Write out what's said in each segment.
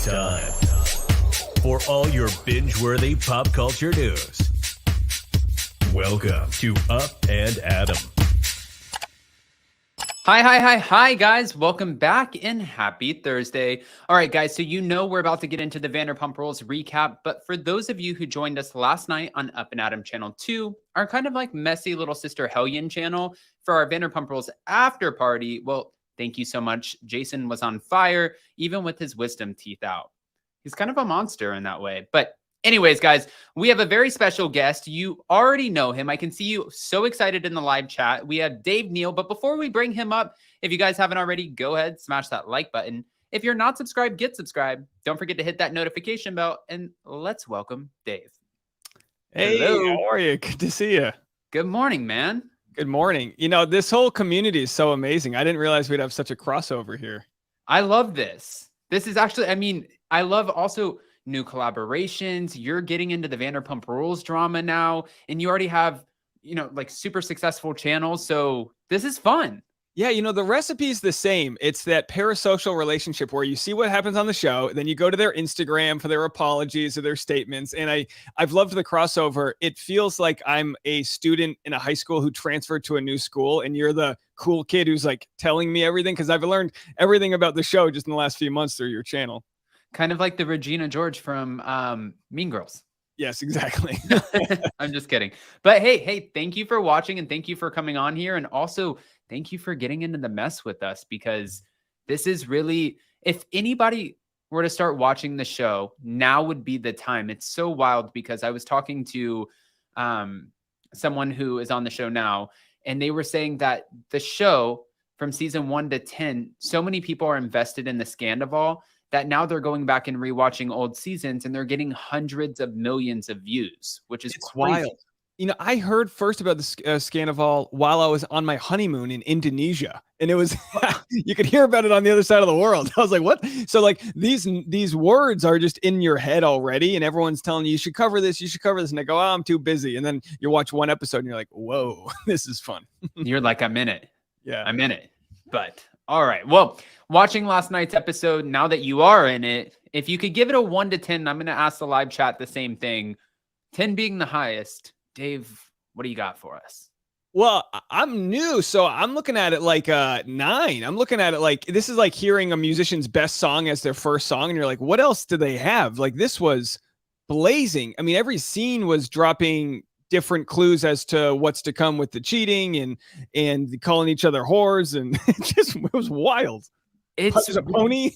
time for all your binge-worthy pop culture news. Welcome to Up and Adam. Hi, guys. Welcome back and happy Thursday. All right, guys, so you know we're about to get into the Vanderpump Rules recap, but for those of you who joined us last night on Up and Adam Channel 2, our kind of like messy little sister Hellion channel for our Vanderpump Rules after party, well, thank you so much. Jason was on fire, even with his wisdom teeth out. He's kind of a monster in that way, but anyways, guys, we have a very special guest. You already know him. I can see you so excited in the live chat. We have Dave Neal, but before we bring him up, if you guys haven't already, go ahead, smash that like button. If you're not subscribed, get subscribed. Don't forget to hit that notification bell, and let's welcome Dave. Hey, hello. How are you? Good to see you. Good morning, man. Good morning. You know, this whole community is so amazing. I didn't realize we'd have such a crossover here. I love this. This is actually, I mean, I love also new collaborations. You're getting into the Vanderpump Rules drama now, and you already have, you know, like super successful channels. So this is fun. Yeah, you know, the recipe is the same. It's that parasocial relationship where you see what happens on the show, then you go to their Instagram for their apologies or their statements. And I've loved the crossover. It feels like I'm a student in a high school who transferred to a new school, and you're the cool kid who's like telling me everything, because I've learned everything about the show just in the last few months through your channel. Kind of like the Regina George from Mean Girls. Yes, exactly. I'm just kidding. But hey, thank you for watching, and thank you for coming on here. And also thank you for getting into the mess with us, because this is really, if anybody were to start watching the show, now would be the time. It's so wild, because I was talking to someone who is on the show now, and they were saying that the show from season 1 to 10, so many people are invested in the Scandival that now they're going back and rewatching old seasons, and they're getting hundreds of millions of views, which is wild. You know, I heard first about the Scandival while I was on my honeymoon in Indonesia, and it was you could hear about it on the other side of the world. I was like, what? So like these words are just in your head already, and everyone's telling you should cover this, you should cover this, and I go, oh, I'm too busy. And then you watch one episode and you're like, whoa, this is fun. You're like, I'm in it. Yeah, I'm in it. But all right. Well, watching last night's episode, now that you are in it, if you could give it a 1 to 10, I'm going to ask the live chat the same thing. 10 being the highest. Dave, what do you got for us? Well, I'm new, so I'm looking at it like 9. I'm looking at it like this is like hearing a musician's best song as their first song, and you're like, what else do they have? Like, this was blazing. I mean, every scene was dropping different clues as to what's to come with the cheating and calling each other whores, and it was wild. It's a pony.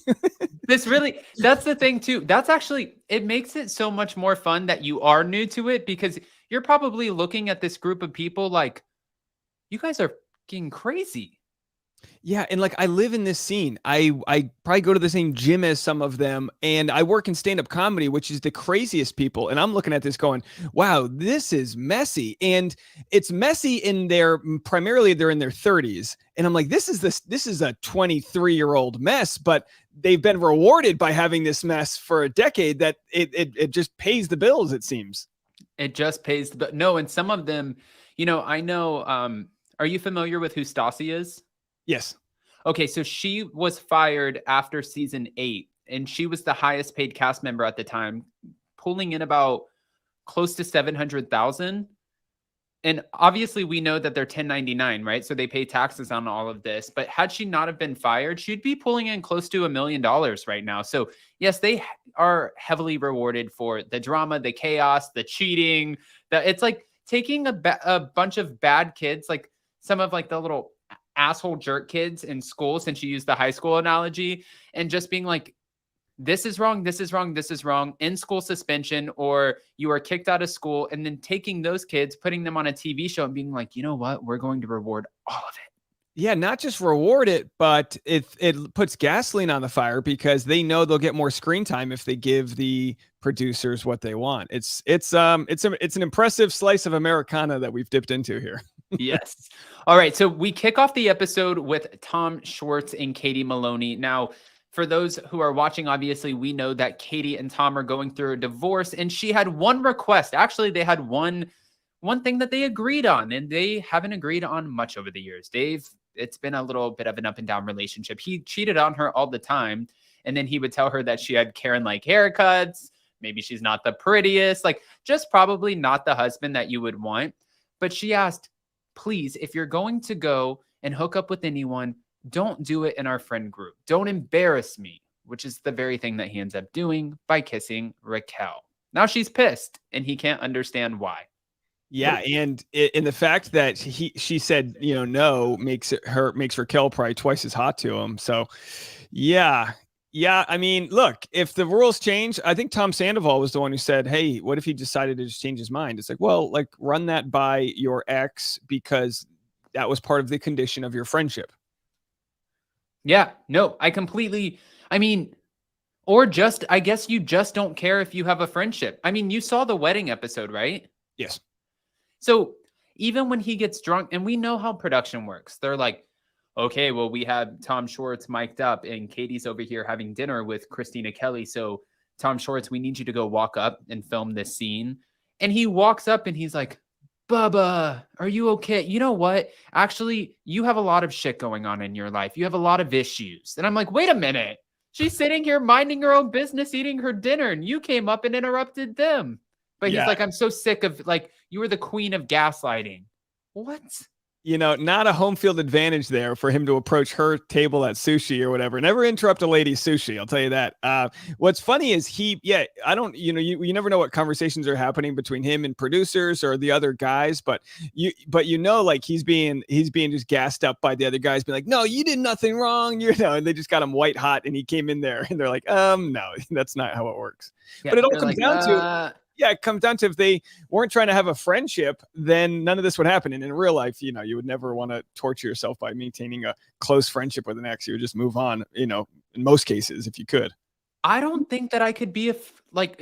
That's the thing too. That's actually, it makes it so much more fun that you are new to it, because you're probably looking at this group of people like, you guys are fucking crazy. Yeah, and like I live in this scene. I probably go to the same gym as some of them, and I work in stand-up comedy, which is the craziest people. And I'm looking at this going, wow, this is messy. And it's messy in primarily they're in their 30s. And I'm like, this is a 23-year-old mess, but they've been rewarded by having this mess for a decade that it just pays the bills, it seems. It just pays no, and some of them, you know, I know, are you familiar with who Stassi is? Yes. Okay, so she was fired after season 8, and she was the highest paid cast member at the time, pulling in about close to 700,000. And obviously we know that they're 1099, right? So they pay taxes on all of this. But had she not have been fired, she'd be pulling in close to $1 million right now. So yes, they are heavily rewarded for the drama, the chaos, the cheating. It's like taking a bunch of bad kids, like some of like the little asshole jerk kids in school, since you used the high school analogy, and just being like, this is wrong, this is wrong, this is wrong, in school suspension, or you are kicked out of school, and then taking those kids, putting them on a TV show and being like, you know what, we're going to reward all of it. Yeah, not just reward it, but it puts gasoline on the fire, because they know they'll get more screen time if they give the producers what they want. It's an impressive slice of Americana that we've dipped into here. Yes. All right. So we kick off the episode with Tom Schwartz and Katie Maloney. Now, for those who are watching, obviously, we know that Katie and Tom are going through a divorce, and she had one request. Actually, they had one thing that they agreed on, and they haven't agreed on much over the years. Dave, it's been a little bit of an up and down relationship. He cheated on her all the time. And then he would tell her that she had Karen-like haircuts. Maybe she's not the prettiest, like just probably not the husband that you would want. But she asked, please, if you're going to go and hook up with anyone, don't do it in our friend group. Don't embarrass me, which is the very thing that he ends up doing by kissing Raquel. Now she's pissed and he can't understand why. Yeah, and in the fact that she said, no, makes Raquel probably twice as hot to him. So, yeah. I mean, look, if the rules change, I think Tom Sandoval was the one who said, "Hey, what if he decided to just change his mind?" It's like, well, like run that by your ex because that was part of the condition of your friendship. Yeah, no, I mean, or just, I guess you just don't care if you have a friendship. I mean, you saw the wedding episode, right? Yes. So even when he gets drunk, and we know how production works, they're like, okay, well, we have Tom Schwartz mic'd up and Katie's over here having dinner with Christina Kelly. So Tom Schwartz, we need you to go walk up and film this scene. And he walks up and he's like, Bubba, are you okay? You know what? Actually, you have a lot of shit going on in your life. You have a lot of issues. And I'm like, wait a minute. She's sitting here minding her own business, eating her dinner, and you came up and interrupted them. But he's like, I'm so sick of, like, you were the queen of gaslighting. What? Not a home field advantage there for him to approach her table at sushi or whatever. Never interrupt a lady's sushi. I'll tell you that. What's funny is I don't, you never know what conversations are happening between him and producers or the other guys, but like he's being just gassed up by the other guys being like, no, you did nothing wrong. And they just got him white hot and he came in there and they're like, no, that's not how it works. Yeah, but it all comes down to, it comes down to if they weren't trying to have a friendship, then none of this would happen. And in real life, you would never want to torture yourself by maintaining a close friendship with an ex. You would just move on, in most cases, if you could. I don't think that I could be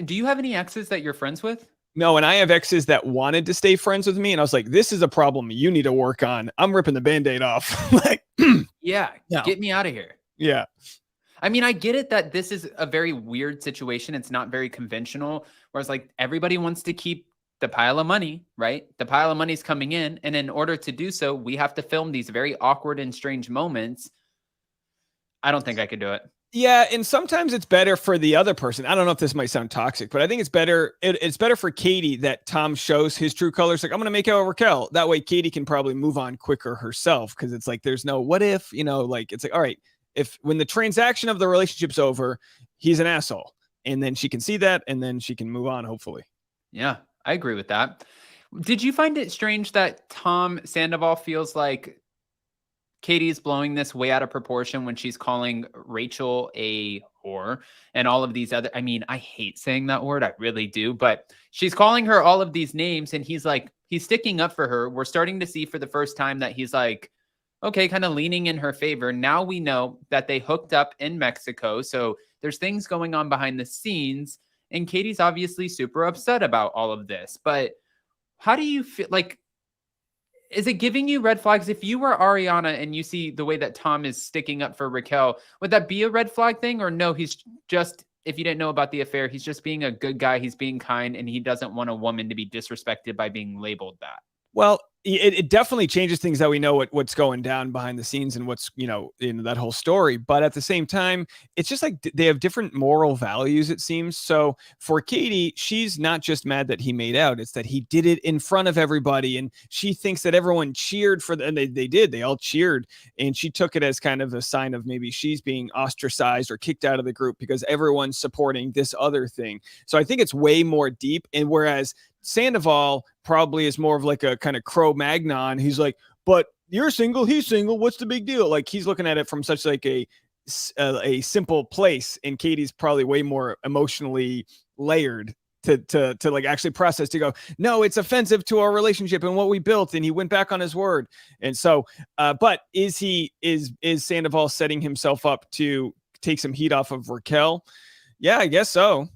do you have any exes that you're friends with? No, and I have exes that wanted to stay friends with me. And I was like, this is a problem you need to work on. I'm ripping the Band-Aid off. Like, yeah, get me out of here. Yeah. I mean, I get it that this is a very weird situation. It's not very conventional. Whereas like everybody wants to keep the pile of money, right? The pile of money is coming in. And in order to do so, we have to film these very awkward and strange moments. I don't think I could do it. Yeah, and sometimes it's better for the other person. I don't know if this might sound toxic, but I think it's better. It's better for Katie that Tom shows his true colors. Like, I'm going to make out with Raquel. That way Katie can probably move on quicker herself because it's like there's no what if, like it's like, all right, when the transaction of the relationship's over, he's an asshole. And then she can see that and then she can move on, hopefully. Yeah, I agree with that. Did you find it strange that Tom Sandoval feels like Katie's blowing this way out of proportion when she's calling Rachel a whore and all of these other, I mean, I hate saying that word. I really do, but she's calling her all of these names and he's sticking up for her. We're starting to see for the first time that he's like, okay, kind of leaning in her favor. Now we know that they hooked up in Mexico. So there's things going on behind the scenes and Katie's obviously super upset about all of this, but how do you feel like, is it giving you red flags? If you were Ariana and you see the way that Tom is sticking up for Raquel, would that be a red flag thing? Or no, he's just, if you didn't know about the affair, he's just being a good guy. He's being kind and he doesn't want a woman to be disrespected by being labeled that. Well, it definitely changes things that we know what's going down behind the scenes and what's, in that whole story. But at the same time, it's just like they have different moral values, it seems. So for Katie, she's not just mad that he made out. It's that he did it in front of everybody. And she thinks that everyone cheered for them. And they did. They all cheered. And she took it as kind of a sign of maybe she's being ostracized or kicked out of the group because everyone's supporting this other thing. So I think it's way more deep. And whereas Sandoval probably is more of like a kind of Cro-Magnon. He's like, but you're single, he's single. What's the big deal? Like he's looking at it from such like a simple place. And Katie's probably way more emotionally layered to like actually process to go, no, it's offensive to our relationship and what we built. And he went back on his word. And so, but is Sandoval setting himself up to take some heat off of Raquel? Yeah, I guess so.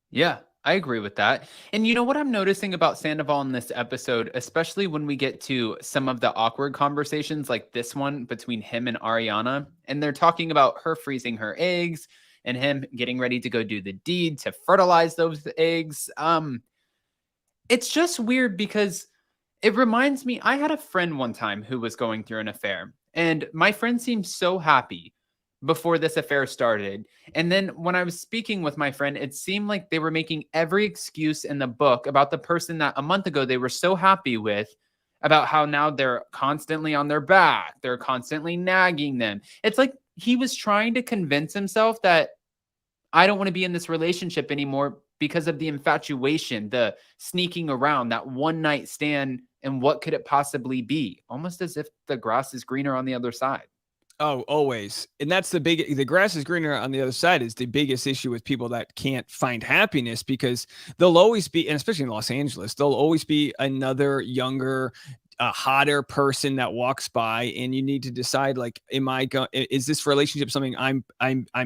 Yeah. I agree with that. And you know what I'm noticing about Sandoval in this episode, especially when we get to some of the awkward conversations like this one between him and Ariana, and they're talking about her freezing her eggs and him getting ready to go do the deed to fertilize those eggs. It's just weird because it reminds me, I had a friend one time who was going through an affair and my friend seemed so happy, before this affair started. And then when I was speaking with my friend, it seemed like they were making every excuse in the book about the person that a month ago they were so happy with, about how now they're constantly on their back. They're constantly nagging them. It's like he was trying to convince himself that I don't want to be in this relationship anymore because of the infatuation, the sneaking around, that one night stand, and what could it possibly be? Almost as if the grass is greener on the other side. Oh, always. And that's the grass is greener on the other side is the biggest issue with people that can't find happiness, because there'll always be, and especially in Los Angeles, there'll always be another younger, hotter person that walks by, and you need to decide, like, is this relationship something I'm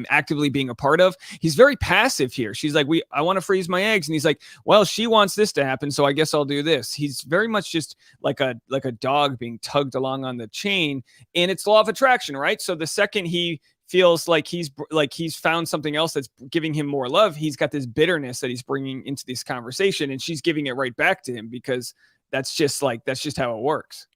actively being a part of? He's very passive here. She's like, I want to freeze my eggs. And he's like, well, she wants this to happen, so I guess I'll do this. He's very much just like a dog being tugged along on the chain, and it's law of attraction, right? So the second he feels like he's found something else that's giving him more love, he's got this bitterness that he's bringing into this conversation, and she's giving it right back to him, because that's just how it works.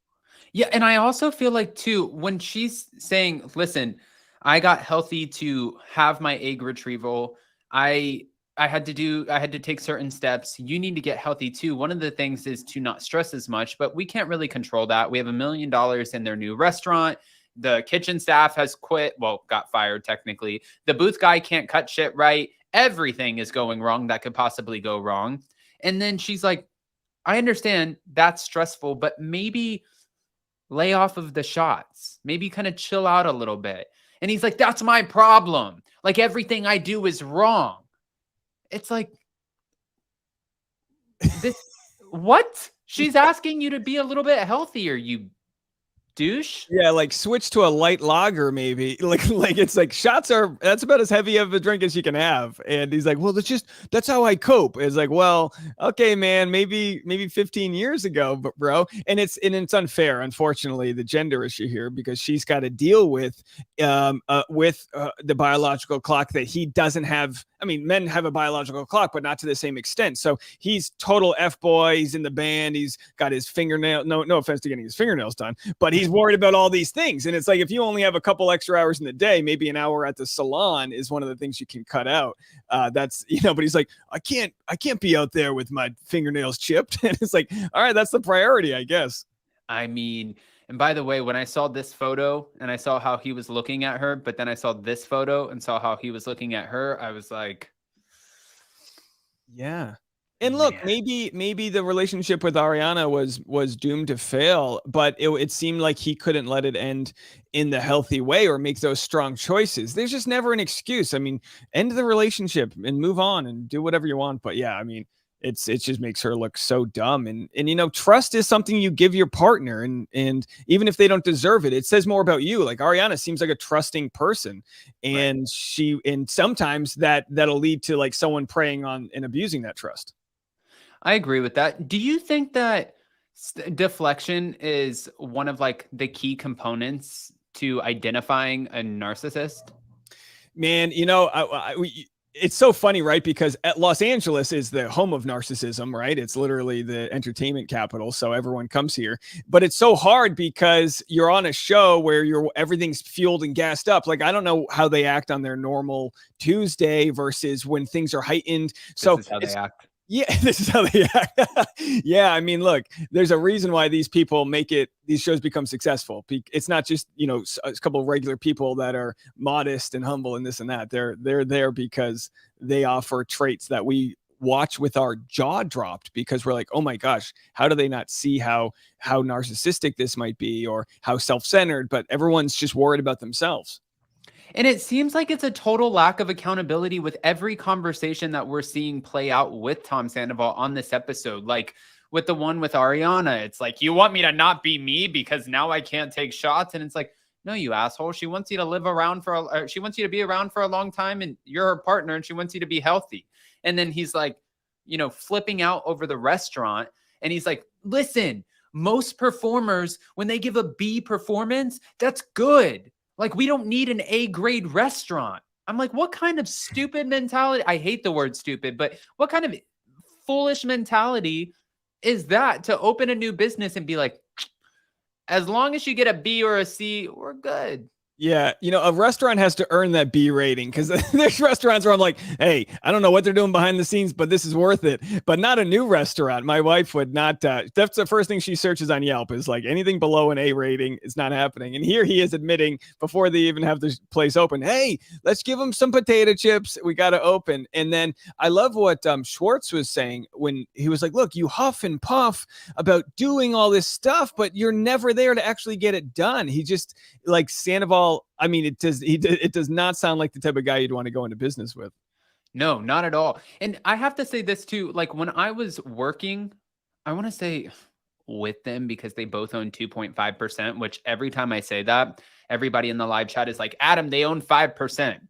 Yeah. And I also feel like too, when she's saying, listen, I got healthy to have my egg retrieval. I had to take certain steps. You need to get healthy too. One of the things is to not stress as much, but we can't really control that. We have $1 million in their new restaurant. The kitchen staff has quit. Well, got fired technically. The booth guy can't cut shit right. Everything is going wrong that could possibly go wrong. And then she's like, I understand that's stressful, but maybe lay off of the shots. Maybe kind of chill out a little bit. And he's like, that's my problem. Like, everything I do is wrong. It's like, this, what? She's asking you to be a little bit healthier, you douche. Yeah, like switch to a light lager, maybe. Like it's like that's about as heavy of a drink as you can have. And he's like, well, that's how I cope. It's like, well, okay, man, maybe 15 years ago, but bro. And it's unfair, unfortunately, the gender issue here, because she's got to deal with the biological clock that he doesn't have. I mean, men have a biological clock, but not to the same extent. So he's total F-boy. He's in the band. He's got his fingernail. No offense to getting his fingernails done, but he's worried about all these things. And it's like, if you only have a couple extra hours in the day, maybe an hour at the salon is one of the things you can cut out. But he's like, I can't be out there with my fingernails chipped. And it's like, all right, that's the priority, I guess. I mean, and by the way, when I saw this photo and I saw how he was looking at her, but then I saw this photo and saw how he was looking at her, I was like, yeah. And look, maybe the relationship with Ariana was doomed to fail, but it seemed like he couldn't let it end in the healthy way or make those strong choices. There's just never an excuse. I mean, end the relationship and move on and do whatever you want. But yeah, I mean, it just makes her look so dumb. And trust is something you give your partner, and even if they don't deserve it, it says more about you. Like, Ariana seems like a trusting person, and right. And sometimes that'll lead to like someone preying on and abusing that trust. I agree with that. Do you think that deflection is one of like the key components to identifying a narcissist? Man, it's so funny, right? Because Los Angeles is the home of narcissism, right? It's literally the entertainment capital, so everyone comes here. But it's so hard because you're on a show where everything's fueled and gassed up. Like, I don't know how they act on their normal Tuesday versus when things are heightened. So this is how they act. Yeah, this is how they act. Yeah, I mean, look, there's a reason why these people these shows become successful. It's not just, a couple of regular people that are modest and humble and this and that. They're there because they offer traits that we watch with our jaw dropped, because we're like, oh my gosh, how do they not see how narcissistic this might be, or how self-centered? But everyone's just worried about themselves. And it seems like it's a total lack of accountability with every conversation that we're seeing play out with Tom Sandoval on this episode. Like with the one with Ariana, it's like, you want me to not be me because now I can't take shots? And it's like, no, you asshole. She wants you to she wants you to be around for a long time, and you're her partner, and she wants you to be healthy. And then he's like, flipping out over the restaurant. And he's like, listen, most performers, when they give a B performance, that's good. Like, we don't need an A-grade restaurant. I'm like, what kind of stupid mentality? I hate the word stupid, but what kind of foolish mentality is that to open a new business and be like, as long as you get a B or a C, we're good? Yeah, a restaurant has to earn that B rating because there's restaurants where I'm like, hey, I don't know what they're doing behind the scenes, but this is worth it. But not a new restaurant. My wife would not. That's the first thing she searches on Yelp is like anything below an A rating is not happening. And here he is admitting before they even have this place open, hey, let's give them some potato chips. We got to open. And then I love what Schwartz was saying when he was like, look, you huff and puff about doing all this stuff, but you're never there to actually get it done. He just like Sandoval. I mean, it does not sound like the type of guy you'd want to go into business with. No, not at all. And I have to say this too, like when I was working, I want to say with them because they both own 2.5%, which every time I say that, everybody in the live chat is like, Adam, they own 5%.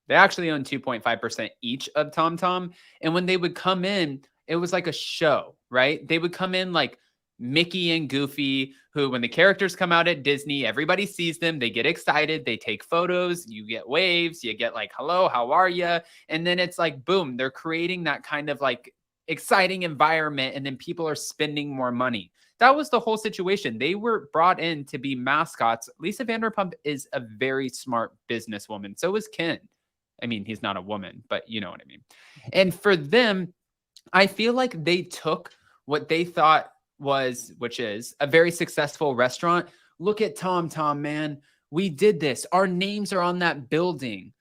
They actually own 2.5% each of TomTom. And when they would come in, it was like a show, right? They would come in like Mickey and Goofy, who when the characters come out at Disney, everybody sees them, they get excited, they take photos, you get waves, you get like, hello, how are you? And then it's like, boom, they're creating that kind of like exciting environment, and then people are spending more money. That was the whole situation. They were brought in to be mascots. Lisa Vanderpump is a very smart businesswoman. So is Ken. I mean, he's not a woman, but you know what I mean. And for them, I feel like they took what they thought which is a very successful restaurant. Look at TomTom, man. We did this. Our names are on that building.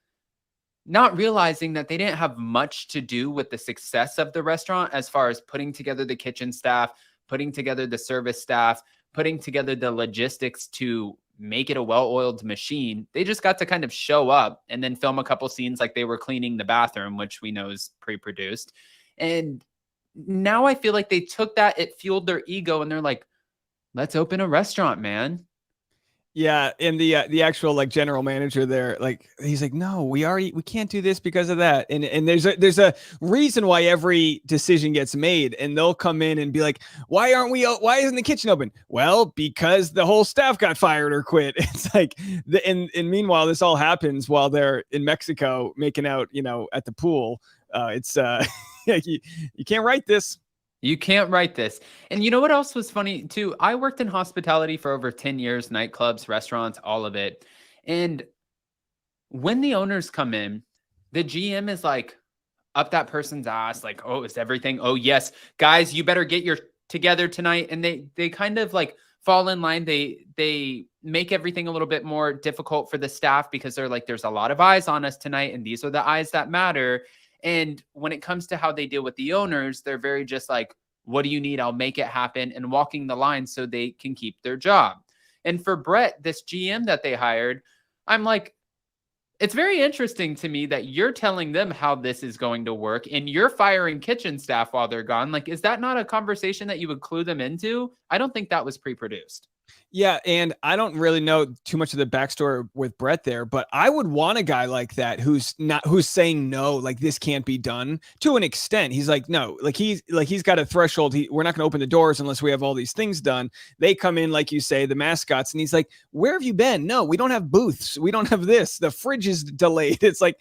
Not realizing that they didn't have much to do with the success of the restaurant as far as putting together the kitchen staff, putting together the service staff, putting together the logistics to make it a well-oiled machine. They just got to kind of show up and then film a couple scenes like they were cleaning the bathroom, which we know is pre-produced. And now I feel like they took that, it fueled their ego, and they're like, let's open a restaurant, man. Yeah, and the actual like general manager there, like he's like, no, we can't do this because of that. And there's a reason why every decision gets made, and they'll come in and be like, why isn't the kitchen open? Well, because the whole staff got fired or quit. It's like and meanwhile, this all happens while they're in Mexico making out, at the pool. You can't write this. You can't write this. And you know what else was funny too? I worked in hospitality for over 10 years, nightclubs, restaurants, all of it. And when the owners come in, the GM is like up that person's ass, like, oh, is everything? Oh, yes, guys, you better get your together tonight. And they kind of like fall in line. They make everything a little bit more difficult for the staff because they're like, there's a lot of eyes on us tonight, and these are the eyes that matter. And when it comes to how they deal with the owners, they're very just like, what do you need? I'll make it happen, and walking the line so they can keep their job. And for Brett, this GM that they hired, I'm like, it's very interesting to me that you're telling them how this is going to work and you're firing kitchen staff while they're gone. Like, is that not a conversation that you would clue them into? I don't think that was pre-produced. Yeah, and I don't really know too much of the backstory with Brett there, but I would want a guy like that who's saying no, like this can't be done to an extent. He's like, no, like he's got a threshold. We're not going to open the doors unless we have all these things done. They come in, like you say, the mascots, and he's like, where have you been? No, we don't have booths. We don't have this. The fridge is delayed. It's like,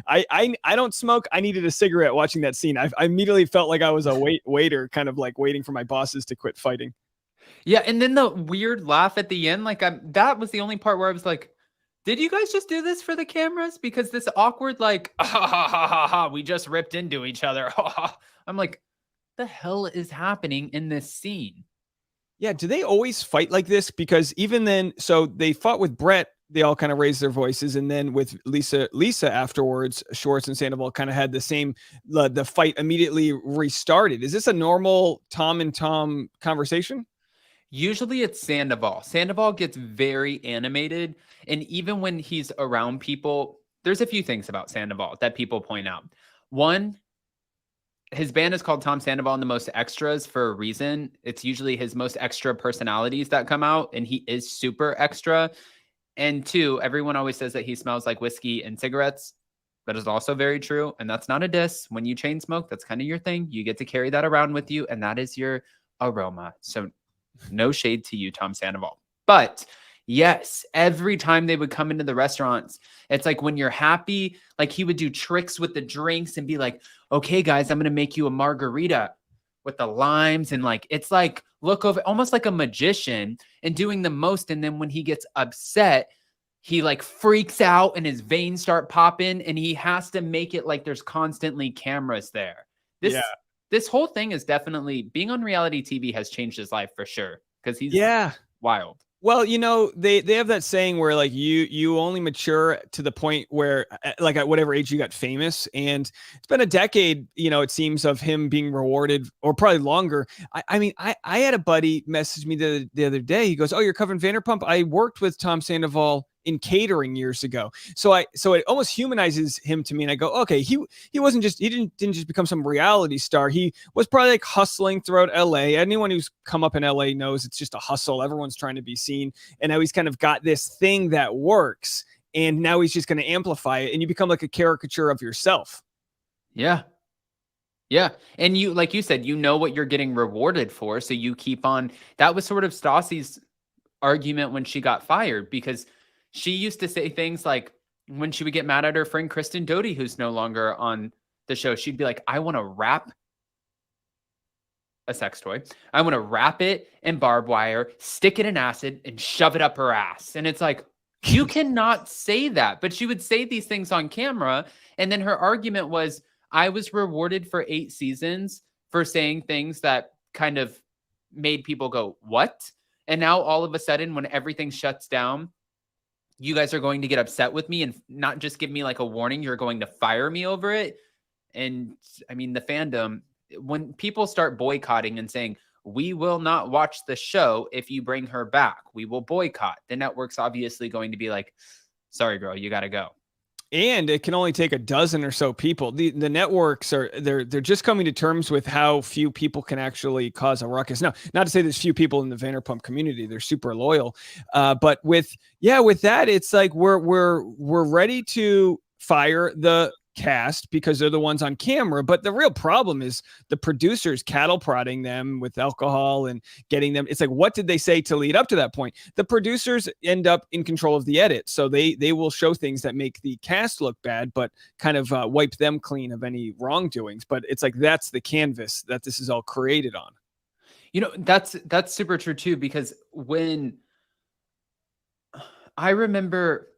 I don't smoke. I needed a cigarette watching that scene. I immediately felt like I was a waiter, kind of like waiting for my bosses to quit fighting. Yeah, and then the weird laugh at the end, like that was the only part where I was like, did you guys just do this for the cameras? Because this awkward, like, ha, ha, ha, ha, ha, we just ripped into each other. I'm like, the hell is happening in this scene? Yeah, do they always fight like this? Because even then, so they fought with Brett, they all kind of raised their voices, and then with Lisa afterwards, Schwartz and Sandoval kind of had the same, the fight immediately restarted. Is this a normal Tom and Tom conversation? Usually it's Sandoval. Sandoval gets very animated. And even when he's around people, there's a few things about Sandoval that people point out. One, his band is called Tom Sandoval and the Most Extras for a reason. It's usually his most extra personalities that come out, and he is super extra. And two, everyone always says that he smells like whiskey and cigarettes. That is also very true. And that's not a diss. When you chain smoke, that's kind of your thing. You get to carry that around with you, and that is your aroma. So no shade to you, Tom Sandoval. But yes, every time they would come into the restaurants, it's like when you're happy, like he would do tricks with the drinks and be like, okay, guys, I'm going to make you a margarita with the limes. And like, it's like look over almost like a magician and doing the most. And then when he gets upset, he like freaks out and his veins start popping, and he has to make it like there's constantly cameras there. This whole thing is definitely, being on reality TV has changed his life for sure, because he's wild. Well, they have that saying where like you only mature to the point where like at whatever age you got famous, and it's been a decade, it seems, of him being rewarded, or probably longer. I mean, I had a buddy message me the other day. He goes, "Oh, you're covering Vanderpump? I worked with Tom Sandoval in catering years ago." So it almost humanizes him to me. And I go, okay, he didn't just become some reality star. He was probably like hustling throughout LA. Anyone who's come up in LA knows it's just a hustle. Everyone's trying to be seen. And now he's kind of got this thing that works. And now he's just going to amplify it. And you become like a caricature of yourself. Yeah. Yeah. And you, like you said, what you're getting rewarded for. So you keep on. That was sort of Stassi's argument when she got fired, because she used to say things like, when she would get mad at her friend Kristen Doty, who's no longer on the show, she'd be like, "I want to wrap a sex toy. I want to wrap it in barbed wire, stick it in acid, and shove it up her ass." And it's like, you cannot say that. But she would say these things on camera. And then her argument was, I was rewarded for 8 seasons for saying things that kind of made people go, what? And now all of a sudden, when everything shuts down, you guys are going to get upset with me and not just give me like a warning. You're going to fire me over it. And I mean, the fandom, when people start boycotting and saying, "We will not watch the show if you bring her back, we will boycott," the network's obviously going to be like, "Sorry, girl, you got to go." And it can only take a dozen or so people. The networks they're just coming to terms with how few people can actually cause a ruckus. Now, not to say there's few people in the Vanderpump community, they're super loyal. But with that, it's like we're ready to fire the cast because they're the ones on camera. But the real problem is the producers cattle prodding them with alcohol and getting them. It's like, what did they say to lead up to that point? The producers end up in control of the edit. So they will show things that make the cast look bad, but kind of wipe them clean of any wrongdoings. But it's like, that's the canvas that this is all created on. That's super true too, because when I remember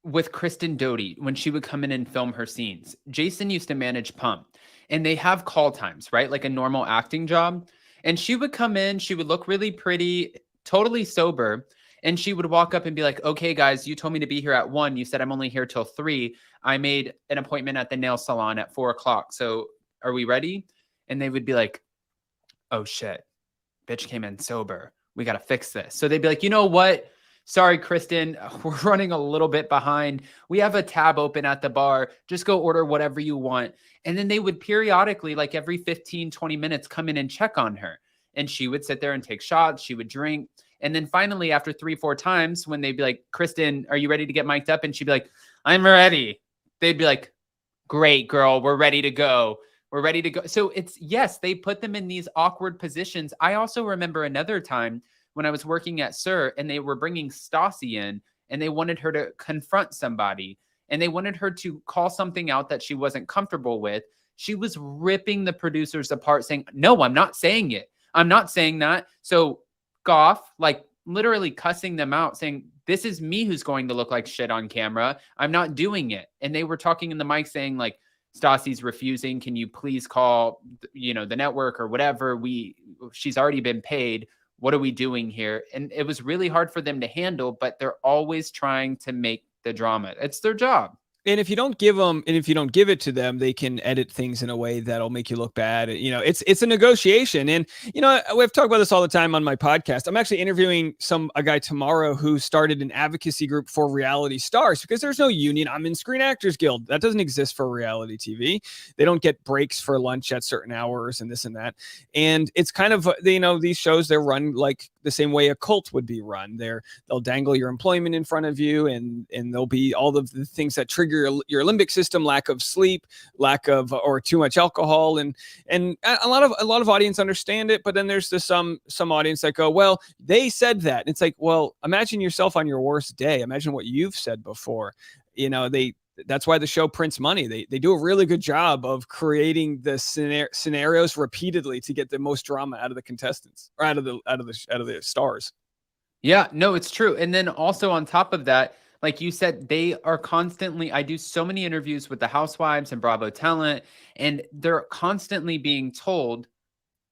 with Kristen Doty, when she would come in and film her scenes, Jason used to manage Pump, and they have call times, right? Like a normal acting job. And she would come in, she would look really pretty, totally sober. And she would walk up and be like, "Okay, guys, you told me to be here at 1. You said I'm only here till 3. I made an appointment at the nail salon at 4:00. So are we ready?" And they would be like, "Oh shit, bitch came in sober. We got to fix this." So they'd be like, "You know what? Sorry, Kristen, we're running a little bit behind. We have a tab open at the bar. Just go order whatever you want." And then they would periodically, like every 15, 20 minutes, come in and check on her. And she would sit there and take shots. She would drink. And then finally, after 3-4 times, when they'd be like, "Kristen, are you ready to get mic'd up?" And she'd be like, "I'm ready." They'd be like, "Great, girl. We're ready to go. We're ready to go." So it's, yes, they put them in these awkward positions. I also remember another time when I was working at Sir, and they were bringing Stassi in, and they wanted her to confront somebody, and they wanted her to call something out that she wasn't comfortable with. She was ripping the producers apart, saying, "No, I'm not saying it. I'm not saying that." So Goff, like literally cussing them out, saying, "This is me who's going to look like shit on camera. I'm not doing it." And they were talking in the mic saying like, "Stassi's refusing. Can you please call, the network or whatever? She's already been paid. What are we doing here?" And it was really hard for them to handle, but they're always trying to make the drama. It's their job. And if you don't give it to them, they can edit things in a way that'll make you look bad. It's a negotiation. And, we've talked about this all the time on my podcast. I'm actually interviewing a guy tomorrow who started an advocacy group for reality stars, because there's no union. I'm in Screen Actors Guild. That doesn't exist for reality TV. They don't get breaks for lunch at certain hours and this and that. And it's kind of, these shows, they're run like the same way a cult would be run. They'll dangle your employment in front of you, and there'll be all of the things that trigger your limbic system, lack of sleep, or too much alcohol, and a lot of audience understand it, but then there's some audience that go, "Well, they said that." And it's like, well, imagine yourself on your worst day. Imagine what you've said before. that's why the show prints money. They do a really good job of creating the scenarios repeatedly to get the most drama out of the contestants or out of the stars. Yeah, no, it's true. And then also on top of that, like you said, they are constantly, I do so many interviews with the housewives and Bravo talent, and they're constantly being told,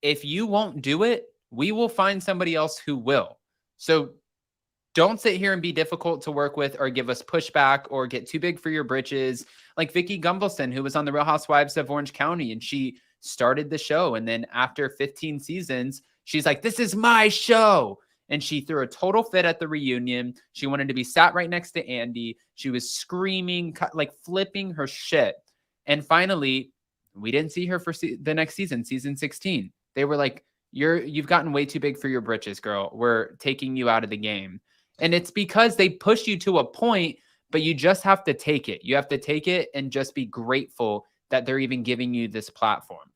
if you won't do it, we will find somebody else who will. So don't sit here and be difficult to work with or give us pushback or get too big for your britches. Like Vicky Gunvalson, who was on the Real Housewives of Orange County, and she started the show. And then after 15 seasons, she's like, this is my show. And she threw a total fit at the reunion. She wanted to be sat right next to Andy. She was screaming, like flipping her shit. And finally, we didn't see her for the next season, season 16. They were like, you've gotten way too big for your britches, girl. We're taking you out of the game. And it's because they push you to a point, but you just have to take it. You have to take it and just be grateful that they're even giving you this platform.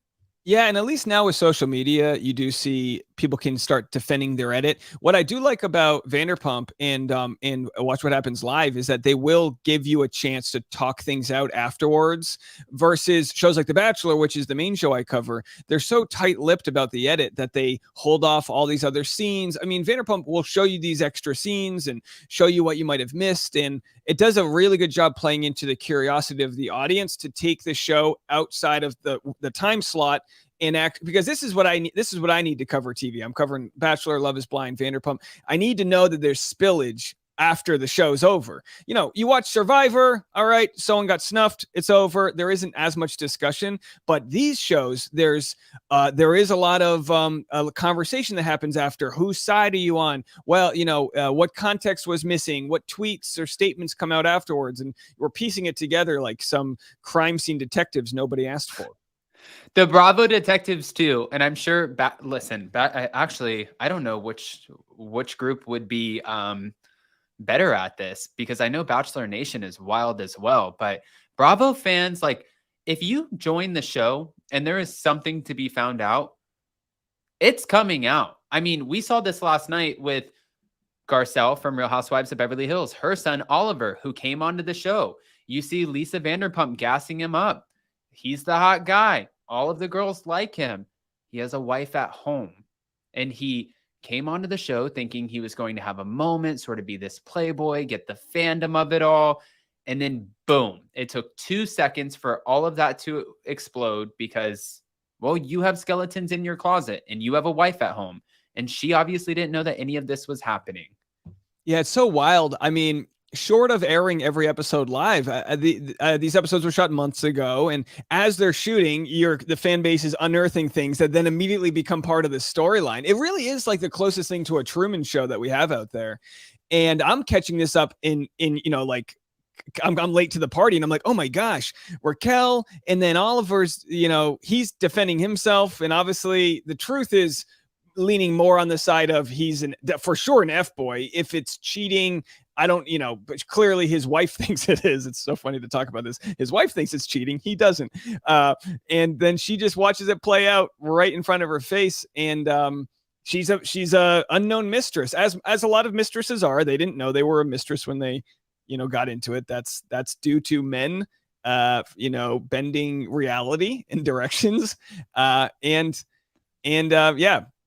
Yeah, and at least now with social media, you do see people can start defending their edit. What I do like about Vanderpump and Watch What Happens Live is that they will give you a chance to talk things out afterwards versus shows like The Bachelor, which is the main show I cover. They're so tight-lipped about the edit that they hold off all these other scenes. I mean, Vanderpump will show you these extra scenes and show you what you might have missed, and it does a really good job playing into the curiosity of the audience to take the show outside of the time slot and act, because this is what I need to cover TV. I'm covering Bachelor, Love is Blind, Vanderpump. I need to know that there's spillage after the show's over. You know, you watch Survivor, all right, someone got snuffed, it's over. There isn't as much discussion, but these shows, there is a lot of conversation that happens after. Whose side are you on? Well, you know, what context was missing? What tweets or statements come out afterwards? And we're piecing it together like some crime scene detectives nobody asked for. The Bravo detectives too, and I'm sure. Actually, I don't know which group would be better at this, because I know Bachelor Nation is wild as well. But Bravo fans, like, if you join the show and there is something to be found out, it's coming out. I mean, we saw this last night with Garcelle from Real Housewives of Beverly Hills, her son Oliver, who came onto the show. You see Lisa Vanderpump gassing him up. He's the hot guy. All of the girls like him. He has a wife at home. And he came onto the show thinking he was going to have a moment, sort of be this playboy, get the fandom of it all. And then boom, it took 2 seconds for all of that to explode because, well, you have skeletons in your closet and you have a wife at home. And she obviously didn't know that any of this was happening. Yeah, it's so wild. I mean, short of airing every episode live, these episodes were shot months ago, and as they're shooting, the fan base is unearthing things that then immediately become part of the storyline. It really is like the closest thing to a Truman Show that we have out there. And I'm catching this up in you know, like, I'm late to the party, and I'm like, oh my gosh, Raquel, and then Oliver's, you know, he's defending himself, and obviously the truth is leaning more on the side of he's for sure an F-boy. If it's cheating, I don't, you know, but clearly his wife thinks it is. It's so funny to talk about this. His wife thinks it's cheating. He doesn't. And then she just watches it play out right in front of her face. And she's a unknown mistress, as a lot of mistresses are. They didn't know they were a mistress when they, you know, got into it. That's due to men, you know, bending reality in directions. Yeah.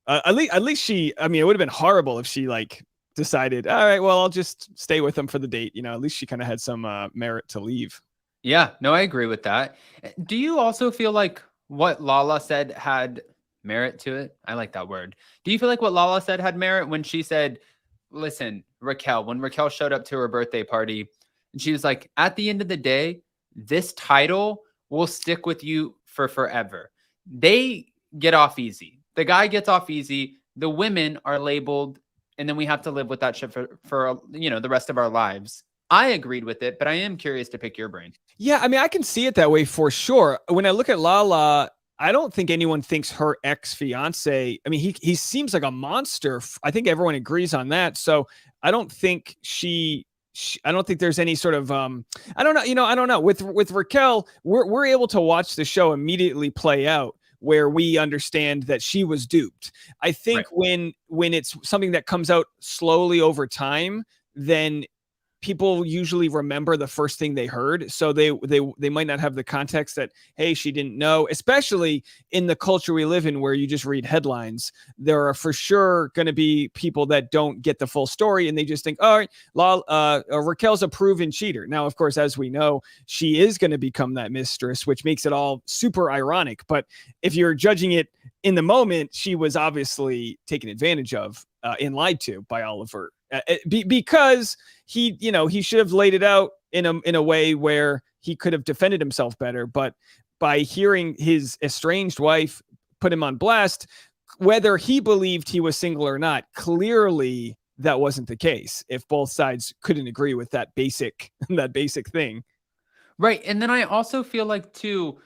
At least she, I mean, it would have been horrible if she like decided, all right, well, I'll just stay with him for the date. You know, at least she kind of had some merit to leave. Yeah, no, I agree with that. Do you also feel like what Lala said had merit to it? I like that word. Do you feel like what Lala said had merit when she said, listen, when Raquel showed up to her birthday party, and she was like, at the end of the day, this title will stick with you for forever. They get off easy. The guy gets off easy. The women are labeled, and then we have to live with that shit for you know, the rest of our lives. I agreed with it, but I am curious to pick your brain. Yeah, I mean, I can see it that way for sure. When I look at Lala, I don't think anyone thinks her ex-fiance, I mean, he seems like a monster. I think everyone agrees on that. So I don't think I don't think there's any sort of, I don't know. You know, I don't know. With Raquel, we're able to watch the show immediately play out, where we understand that she was duped. I think when it's something that comes out slowly over time, then people usually remember the first thing they heard. So they might not have the context that, hey, she didn't know, especially in the culture we live in where you just read headlines. There are for sure going to be people that don't get the full story and they just think, all right, Raquel's a proven cheater. Now, of course, as we know, she is going to become that mistress, which makes it all super ironic. But if you're judging it in the moment, she was obviously taken advantage of and lied to by Oliver. Because he should have laid it out in a way where he could have defended himself better. But by hearing his estranged wife put him on blast, whether he believed he was single or not, clearly that wasn't the case. If both sides couldn't agree with that basic thing. Right. And then I also feel like too,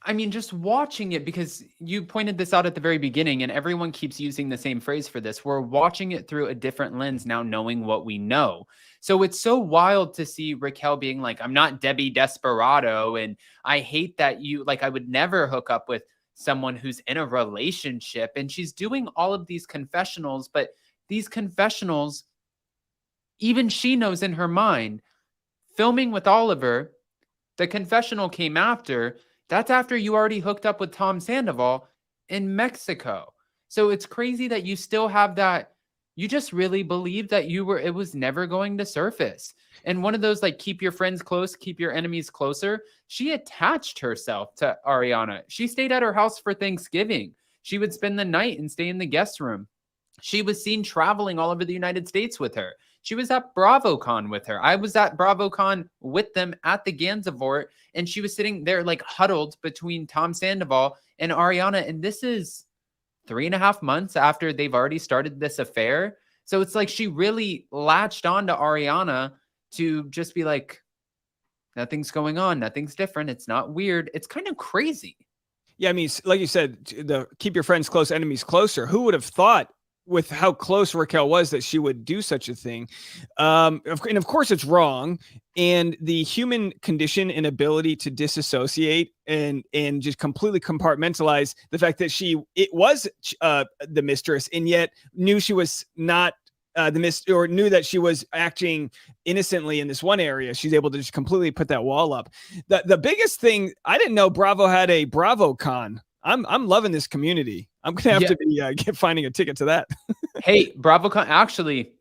I mean, just watching it, because you pointed this out at the very beginning and everyone keeps using the same phrase for this. We're watching it through a different lens now, knowing what we know. So it's so wild to see Raquel being like, I'm not Debbie Desperado. And I hate that I would never hook up with someone who's in a relationship. And she's doing all of these confessionals, but these confessionals, even she knows in her mind, filming with Oliver, the confessional came after. That's after you already hooked up with Tom Sandoval in Mexico. So it's crazy that you still have that. You just really believe that it was never going to surface. And one of those, like, keep your friends close, keep your enemies closer. She attached herself to Ariana. She stayed at her house for Thanksgiving. She would spend the night and stay in the guest room. She was seen traveling all over the United States with her. She was at BravoCon with her. I was at BravoCon with them at the Gansevoort, and she was sitting there like huddled between Tom Sandoval and Ariana. And this is 3.5 months after they've already started this affair. So it's like she really latched on to Ariana to just be like, nothing's going on. Nothing's different. It's not weird. It's kind of crazy. Yeah, I mean, like you said, the keep your friends close, enemies closer. Who would have thought, with how close Raquel was, that she would do such a thing? And of course it's wrong. And the human condition and ability to disassociate and just completely compartmentalize the fact that it was the mistress, and yet knew she was not or knew that she was acting innocently in this one area. She's able to just completely put that wall up. The biggest thing, I didn't know Bravo had a BravoCon. I'm loving this community. I'm gonna have to be finding a ticket to that. Hey, BravoCon. Actually,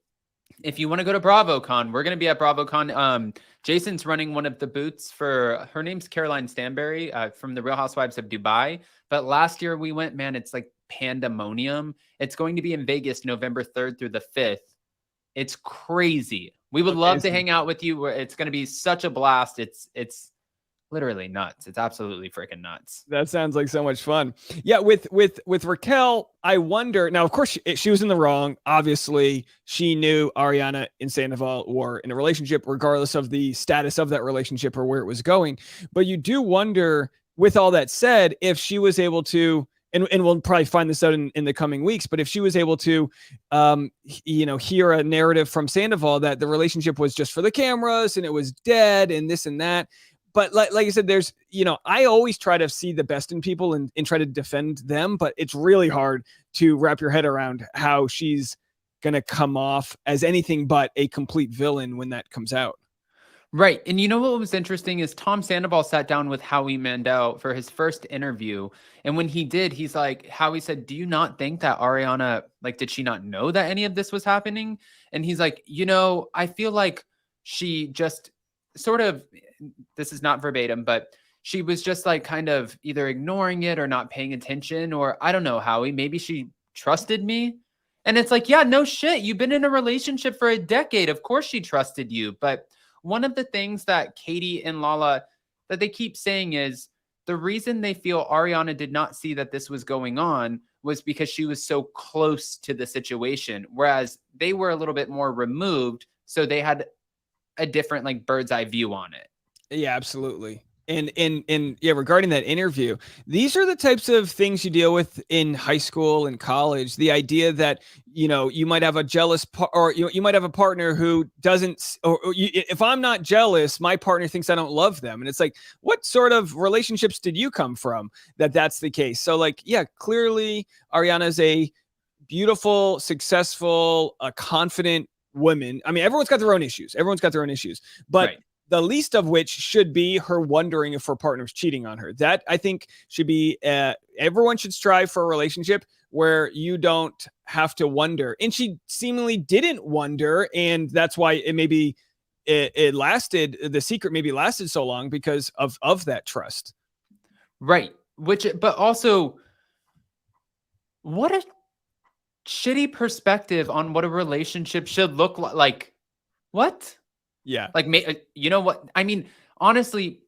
if you want to go to BravoCon, we're gonna be at BravoCon. Jason's running one of the booths for. Her name's Caroline Stanberry from the Real Housewives of Dubai. But last year we went. Man, it's like pandemonium. It's going to be in Vegas, November 3rd through the 5th. It's crazy. We would love to hang out with you. It's going to be such a blast. It's literally nuts. It's absolutely freaking nuts. That sounds like so much fun. Yeah, with Raquel, I wonder. Now, of course, she was in the wrong. Obviously, she knew Ariana and Sandoval were in a relationship, regardless of the status of that relationship or where it was going. But you do wonder, with all that said, if she was able to, and we'll probably find this out in the coming weeks, but if she was able to, hear a narrative from Sandoval that the relationship was just for the cameras and it was dead and this and that. But like I said, there's, I always try to see the best in people and try to defend them, but it's really hard to wrap your head around how she's going to come off as anything but a complete villain when that comes out. Right. And you know what was interesting is Tom Sandoval sat down with Howie Mandel for his first interview. And when he did, he's like, Howie said, do you not think that Ariana, did she not know that any of this was happening? And he's like, I feel like she just sort of, this is not verbatim, but she was just kind of either ignoring it or not paying attention, or I don't know, Howie, maybe she trusted me. And it's like, yeah, no shit. You've been in a relationship for a decade. Of course she trusted you. But one of the things that Katie and Lala, that they keep saying is the reason they feel Ariana did not see that this was going on was because she was so close to the situation, whereas they were a little bit more removed. So they had a different bird's eye view on it. Yeah, absolutely. And regarding that interview, these are the types of things you deal with in high school and college. The idea that, you might have a jealous or you might have a partner who doesn't, if I'm not jealous, my partner thinks I don't love them. And it's like, what sort of relationships did you come from that's the case? So clearly Ariana is a beautiful, successful, confident women. I mean, everyone's got their own issues. But Right. the least of which should be her wondering if her partner's cheating on her. That I think should be, everyone should strive for a relationship where you don't have to wonder. And she seemingly didn't wonder. And that's why it lasted, the secret maybe lasted so long because of that trust. Right. But also, what a shitty perspective on what a relationship should look like. Like, what? Yeah. Like, you know what? I mean, honestly,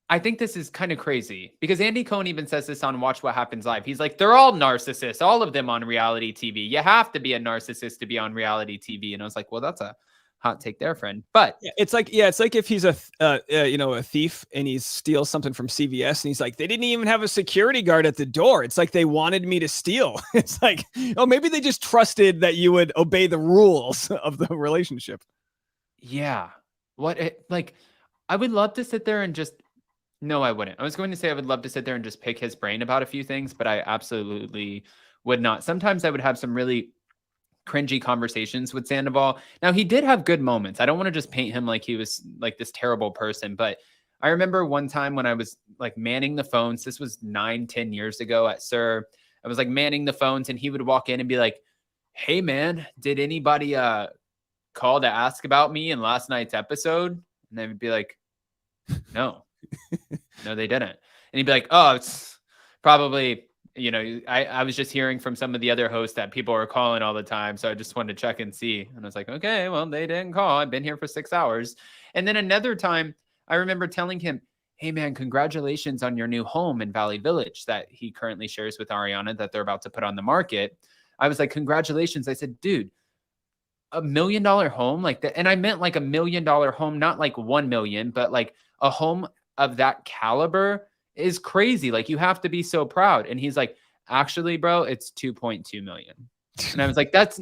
I think this is kind of crazy because Andy Cohen even says this on Watch What Happens Live. He's like, they're all narcissists, all of them on reality TV. You have to be a narcissist to be on reality TV. And I was like, well, that's a hot take there, friend. But it's like if he's a thief and he steals something from CVS and he's like, they didn't even have a security guard at the door. It's like they wanted me to steal. It's like, oh, maybe they just trusted that you would obey the rules of the relationship. Yeah. I would love to sit there and just, no, I wouldn't. I was going to say I would love to sit there and just pick his brain about a few things, but I absolutely would not. Sometimes I would have some really cringy conversations with Sandoval. Now, he did have good moments. I don't want to just paint him like he was like this terrible person, but I remember one time when I was like manning the phones, this was 9-10 years ago at Sir, I was like manning the phones and he would walk in and be like, hey man, did anybody call to ask about me in last night's episode? And they would be like, no, they didn't. And he'd be like, oh, it's probably, I was just hearing from some of the other hosts that people are calling all the time. So I just wanted to check and see. And I was like, okay, well, they didn't call. I've been here for 6 hours. And then another time I remember telling him, hey man, congratulations on your new home in Valley Village that he currently shares with Ariana that they're about to put on the market. I was like, congratulations. I said, dude, $1 million home like that. And I meant like $1 million home, not like 1 million, but like a home of that caliber is crazy. Like you have to be so proud. And he's like, actually, bro, it's 2.2 million. And I was like, that's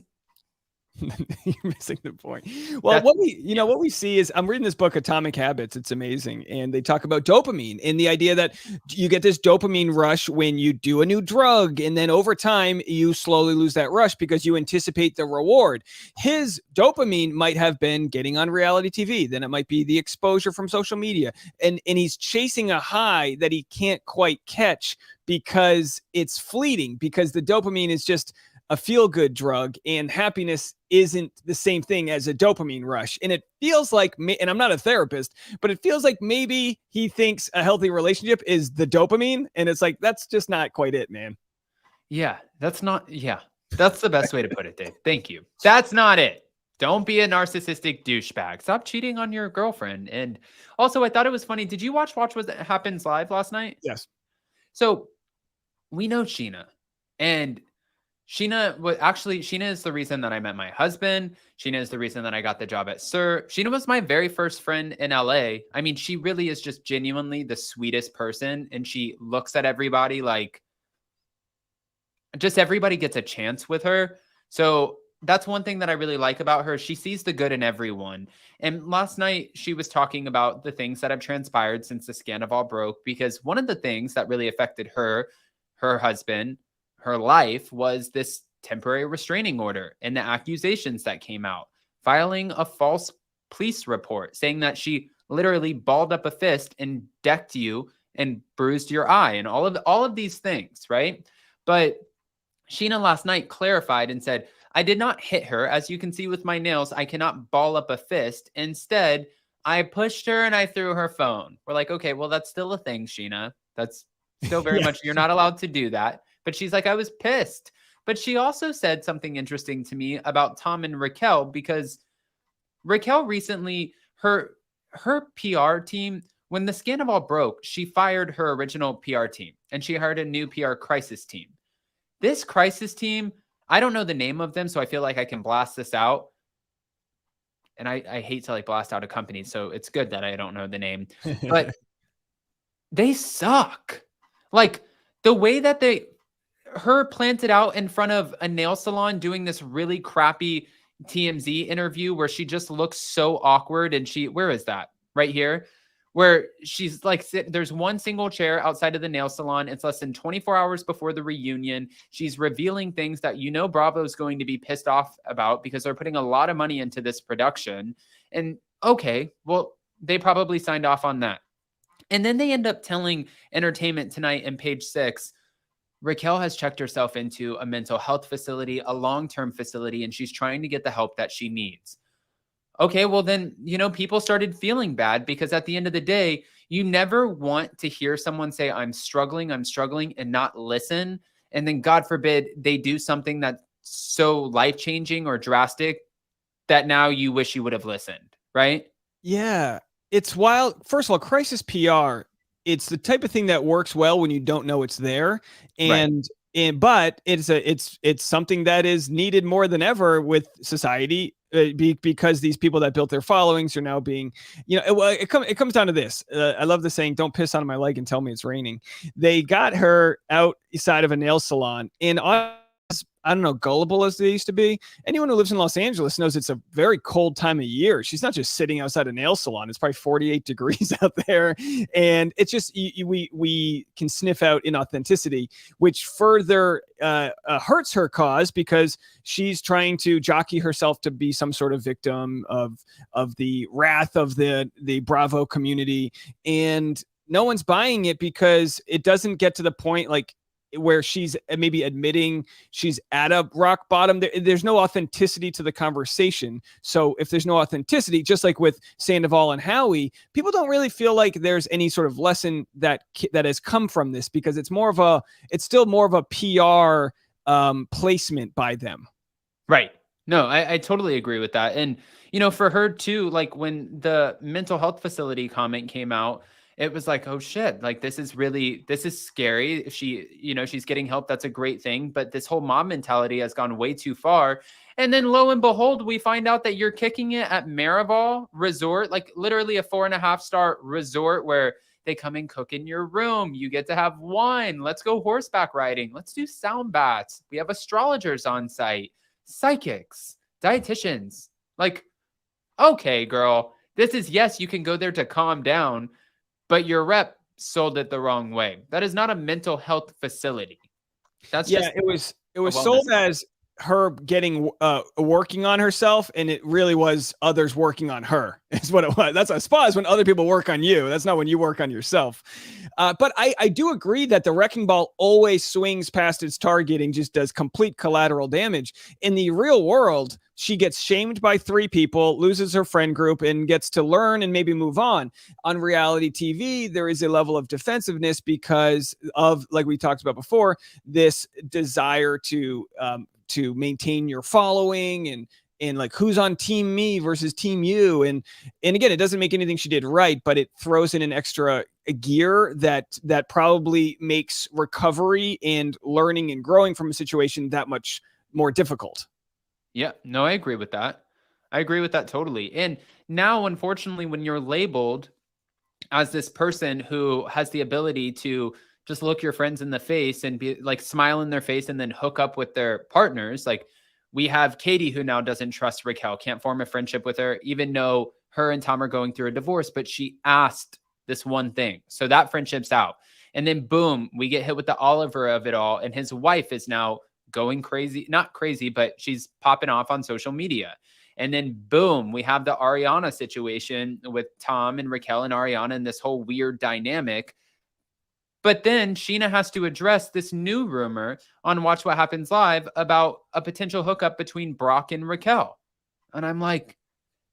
you're missing the point. Well, what we see is I'm reading this book, Atomic Habits. It's amazing. And they talk about dopamine and the idea that you get this dopamine rush when you do a new drug. And then over time, you slowly lose that rush because you anticipate the reward. His dopamine might have been getting on reality TV. Then it might be the exposure from social media. And he's chasing a high that he can't quite catch because it's fleeting, because the dopamine is just a feel-good drug, and happiness isn't the same thing as a dopamine rush. And it feels like, and I'm not a therapist, but it feels like maybe he thinks a healthy relationship is the dopamine. And it's like, that's just not quite it, man. Yeah, that's the best way to put it, Dave. Thank you. That's not it. Don't be a narcissistic douchebag. Stop cheating on your girlfriend. And also, I thought it was funny. Did you watch What Happens Live last night? Yes. So we know Sheena, and Sheena is the reason that I met my husband. Sheena is the reason that I got the job at Sir. Sheena was my very first friend in LA. I mean, she really is just genuinely the sweetest person. And she looks at everybody like just everybody gets a chance with her. So that's one thing that I really like about her. She sees the good in everyone. And last night she was talking about the things that have transpired since the scandal broke, because one of the things that really affected her husband, her life, was this temporary restraining order and the accusations that came out, filing a false police report saying that she literally balled up a fist and decked you and bruised your eye and all of these things, right? But Sheena last night clarified and said, I did not hit her. As you can see with my nails, I cannot ball up a fist. Instead, I pushed her and I threw her phone. We're like, okay, well, that's still a thing, Sheena. That's still very much, you're not allowed to do that. But she's like, I was pissed. But she also said something interesting to me about Tom and Raquel, because Raquel recently, her PR team, when the scandal broke, she fired her original PR team and she hired a new PR crisis team. This crisis team, I don't know the name of them, so I feel like I can blast this out. And I hate to like blast out a company, so it's good that I don't know the name. But they suck. Like the way that her planted out in front of a nail salon doing this really crappy TMZ interview where she just looks so awkward, and where is that? Right here. where she's like, there's one single chair outside of the nail salon. It's less than 24 hours before the reunion. She's revealing things that, Bravo is going to be pissed off about because they're putting a lot of money into this production. And okay, well, they probably signed off on that. And then they end up telling Entertainment Tonight and Page Six, Raquel has checked herself into a mental health facility, a long-term facility, and she's trying to get the help that she needs. Okay, well then, people started feeling bad because at the end of the day, you never want to hear someone say, I'm struggling, and not listen. And then God forbid they do something that's so life-changing or drastic that now you wish you would have listened, right? Yeah, it's wild. First of all, crisis PR, it's the type of thing that works well when you don't know it's there. But it's something that is needed more than ever with society. Because these people that built their followings are now being, it comes down to this. I love the saying, don't piss on my leg and tell me it's raining. They got her outside of a nail salon, and I don't know, gullible as they used to be. Anyone who lives in Los Angeles knows it's a very cold time of year. She's not just sitting outside a nail salon. It's probably 48 degrees out there. And it's just, we can sniff out inauthenticity, which further hurts her cause because she's trying to jockey herself to be some sort of victim of the wrath of the Bravo community. And no one's buying it because it doesn't get to the point where she's maybe admitting she's at a rock bottom. There's no authenticity to the conversation. So if there's no authenticity, just like with Sandoval and Howie, people don't really feel like there's any sort of lesson that has come from this because it's still more of a PR placement by them. Right. No, I totally agree with that. And, for her too, like when the mental health facility comment came out, it was like, oh shit, like this is scary. She's getting help. That's a great thing. But this whole mom mentality has gone way too far. And then lo and behold, we find out that you're kicking it at Miraval Resort, like literally a 4.5-star resort where they come and cook in your room. You get to have wine. Let's go horseback riding. Let's do sound baths. We have astrologers on site, psychics, dietitians. Like, okay, girl, this is, yes, you can go there to calm down, but your rep sold it the wrong way. That is not a mental health facility. It was sold as her getting working on herself, and it really was others working on her is what it was. That's a spa is when other people work on you. That's not when you work on yourself. But I do agree that the wrecking ball always swings past its target and just does complete collateral damage. In the real world, she gets shamed by 3 people, loses her friend group, and gets to learn and maybe move on. On reality TV, there is a level of defensiveness because of, like we talked about before, this desire to maintain your following and like who's on team me versus team you. And again, it doesn't make anything she did right, but it throws in an extra gear that probably makes recovery and learning and growing from a situation that much more difficult. Yeah, no, I agree with that. I agree with that totally. And now, unfortunately, when you're labeled as this person who has the ability to just look your friends in the face and be like smile in their face and then hook up with their partners. Like we have Katie, who now doesn't trust Raquel, can't form a friendship with her, even though her and Tom are going through a divorce, but she asked this one thing. So that friendship's out. And then boom, we get hit with the Oliver of it all. And his wife is now going crazy, not crazy, but she's popping off on social media. And then boom, we have the Ariana situation with Tom and Raquel and Ariana and this whole weird dynamic. But then Sheena has to address this new rumor on Watch What Happens Live about a potential hookup between Brock and Raquel. And I'm like,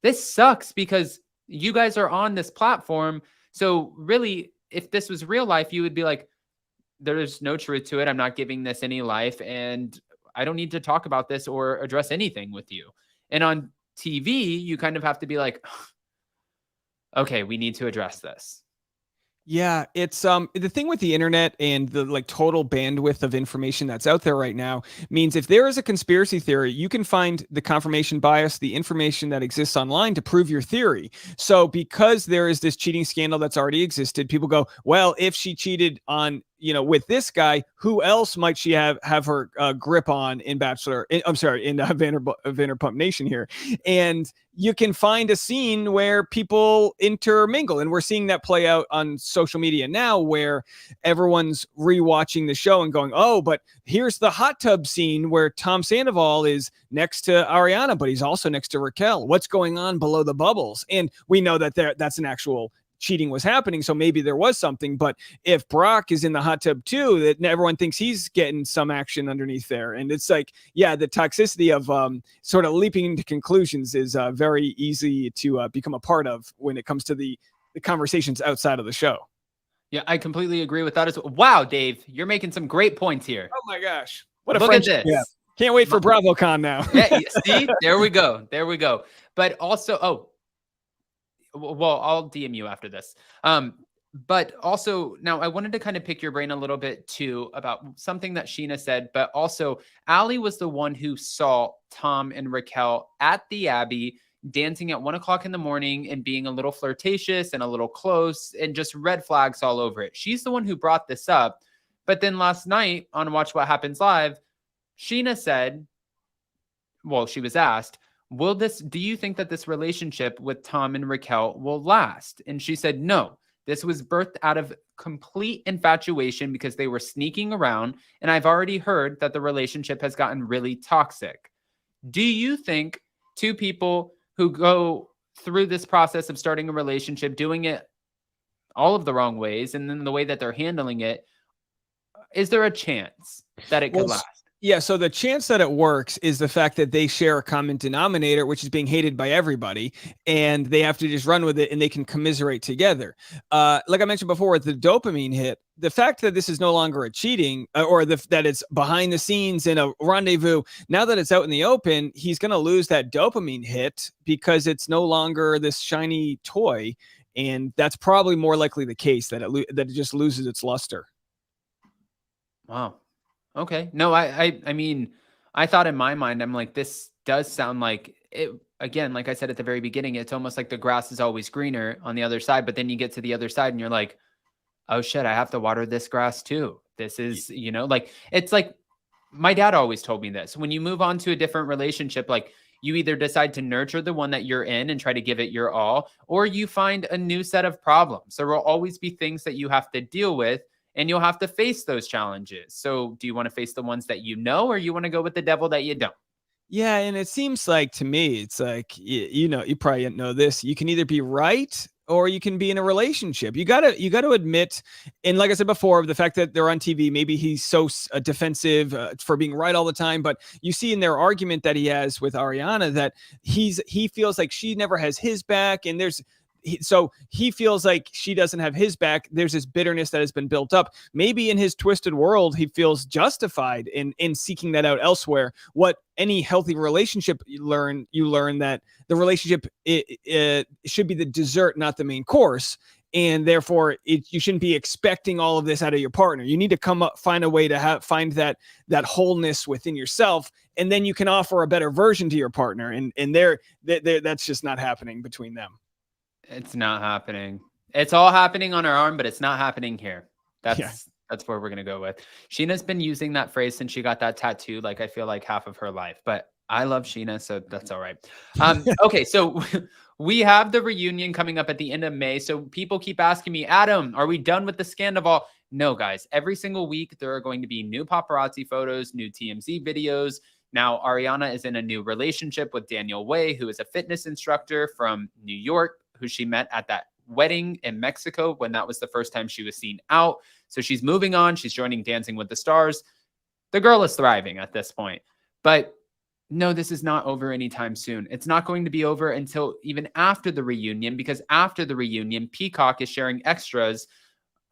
this sucks because you guys are on this platform. So really, if this was real life, you would be like, there's no truth to it. I'm not giving this any life. And I don't need to talk about this or address anything with you. And on TV, you kind of have to be like, okay, we need to address this. Yeah, it's the thing with the internet and the like total bandwidth of information that's out there right now means if there is a conspiracy theory, you can find the confirmation bias, the information that exists online to prove your theory. So because there is this cheating scandal that's already existed, people go, well, if she cheated on with this guy, who else might she have her grip on in Bachelor? I'm sorry, in Vanderpump Nation here. And you can find a scene where people intermingle. And we're seeing that play out on social media now, where everyone's rewatching the show and going, oh, but here's the hot tub scene where Tom Sandoval is next to Ariana, but he's also next to Raquel. What's going on below the bubbles? And we know that that's an actual cheating was happening, so maybe there was something. But if Brock is in the hot tub too, that everyone thinks he's getting some action underneath there. And it's like, yeah, the toxicity of sort of leaping into conclusions is very easy to become a part of when it comes to the conversations outside of the show. Yeah, I completely agree with that as well. Wow, Dave, you're making some great points here. Oh my gosh, what a Look friendship! at this. Yeah. Can't wait for BravoCon now. Yeah, see, there we go. But also, well, I'll DM you after this. But also now I wanted to kind of pick your brain a little bit too about something that Sheena said, but also Allie was the one who saw Tom and Raquel at the Abbey dancing at 1 o'clock in the morning and being a little flirtatious and a little close and just red flags all over it. She's the one who brought this up. But then last night on Watch What Happens Live, Sheena said, well, she was asked, do you think that this relationship with Tom and Raquel will last? And she said, no, this was birthed out of complete infatuation because they were sneaking around. And I've already heard that the relationship has gotten really toxic. Do you think two people who go through this process of starting a relationship, doing it all of the wrong ways, and then the way that they're handling it, is there a chance that it could last? Yeah, so the chance that it works is the fact that they share a common denominator, which is being hated by everybody, and they have to just run with it and they can commiserate together. Like I mentioned before with the dopamine hit, the fact that this is no longer a cheating that it's behind the scenes in a rendezvous, now that it's out in the open, he's going to lose that dopamine hit because it's no longer this shiny toy. And that's probably more likely the case, that it just loses its luster. Wow. Okay. No, I mean, I thought in my mind, I'm like, this does sound like it. Again, like I said at the very beginning, it's almost like the grass is always greener on the other side. But then you get to the other side and you're like, oh shit, I have to water this grass too. This is, like, it's like my dad always told me this. When you move on to a different relationship, like you either decide to nurture the one that you're in and try to give it your all, or you find a new set of problems. There will always be things that you have to deal with. And you'll have to face those challenges. So do you want to face the ones that you know, or you want to go with the devil that you don't? Yeah, and it seems like to me, it's like, you probably didn't know this. You can either be right or you can be in a relationship. You gotta admit, and like I said before, the fact that they're on TV, maybe he's so defensive for being right all the time. But you see in their argument that he has with Ariana that he feels like she never has his back, and so he feels like she doesn't have his back. There's this bitterness that has been built up. Maybe in his twisted world, he feels justified in seeking that out elsewhere. What any healthy relationship you learn that the relationship it should be the dessert, not the main course. And therefore, you shouldn't be expecting all of this out of your partner. You need to find a way to find that wholeness within yourself, and then you can offer a better version to your partner. And that's just not happening between them. It's not happening. It's all happening on her arm, but it's not happening here. That's where we're going to go with. Sheena's been using that phrase since she got that tattoo, like I feel like half of her life, but I love Sheena, so that's all right. Okay, so we have the reunion coming up at the end of May. So people keep asking me, Adam, are we done with the Scandival? No, guys. Every single week, there are going to be new paparazzi photos, new TMZ videos. Now, Ariana is in a new relationship with Daniel Way, who is a fitness instructor from New York, who she met at that wedding in Mexico when that was the first time she was seen out. So she's moving on. She's joining Dancing with the Stars. The girl is thriving at this point. But no, this is not over anytime soon. It's not going to be over until even after the reunion, because after the reunion, Peacock is sharing extras